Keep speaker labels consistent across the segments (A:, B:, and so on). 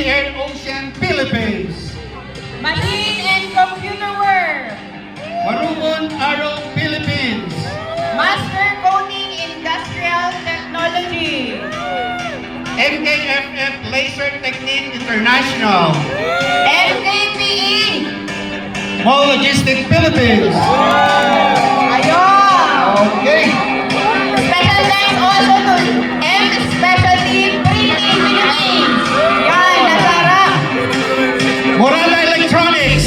A: Air Ocean Philippines.
B: Machine and Computer Work.
A: Marubon Arrow Philippines.
B: Master Coding Industrial Technology.
A: MKFF Laser Technique International.
B: MKPE.
A: Mall Logistics Philippines.
B: Ayun!
A: Okay.
B: Special thanks also to M Specialty Printing Philippines. Yan, nasarap.
A: Morala Electronics.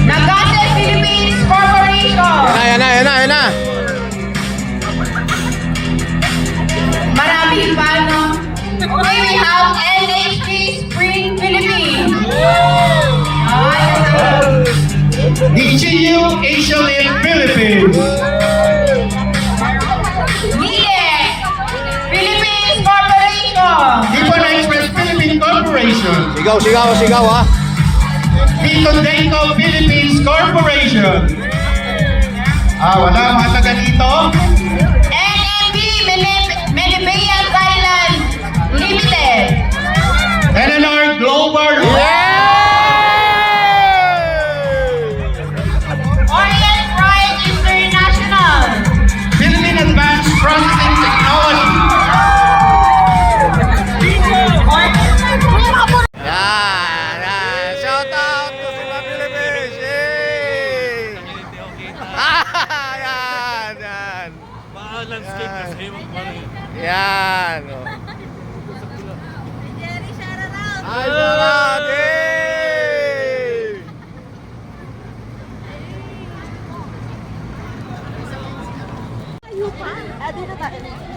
B: Nagases Philippines Corporation.
C: Yan na.
B: Marami pa, no? Okay, we have NHP Spring Philippines.
A: DGU Asia Link Philippines.
B: NIDEX Philippines Corporation.
A: Nippon Express Philippine Corporation.
C: Sigaw ha.
A: Viton Denko Philippines Corporation. Wala mga taga dito.
B: NMB Melibea Thailand Limited.
A: NNR Global.
B: Orient Pride International.
A: Philippine Advanced Processing Technology.
C: Yan. Shout out to Sima Philippines. Yay! Yan.
D: Landscape kasi
C: Yan.
E: Jerry, shout out!
C: Ay, salamat. Yay!
E: Dito tayo. Ay, nene.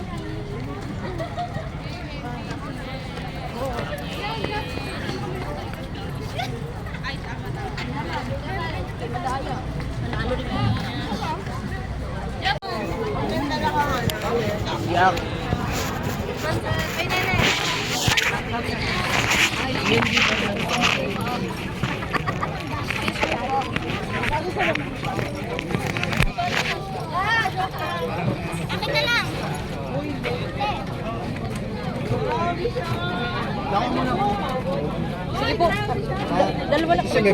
E: Akin na lang. Sige po. Dalawa na po. Sige.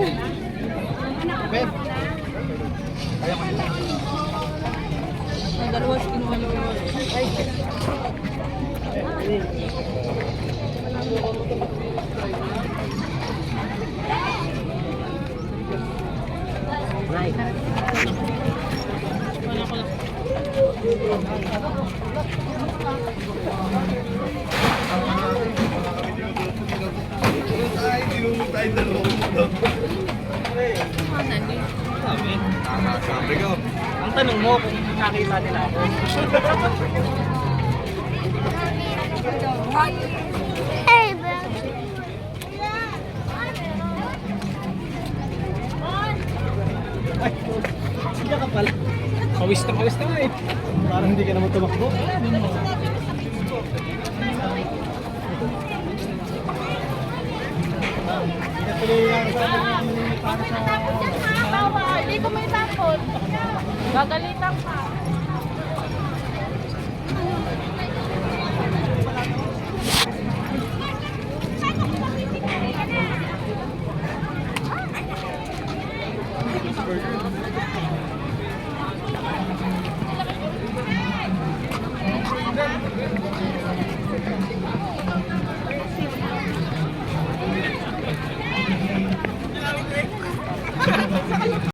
E: Dalawa sa kinuha niyo.
D: Ang tanong mo kung nakita nila ako.
E: Hey, bro.
D: Sige ka pala. Pawis na eh. Parang hindi ka naman tumakbo.
E: Hindi ko may takot. Gagalitan ka.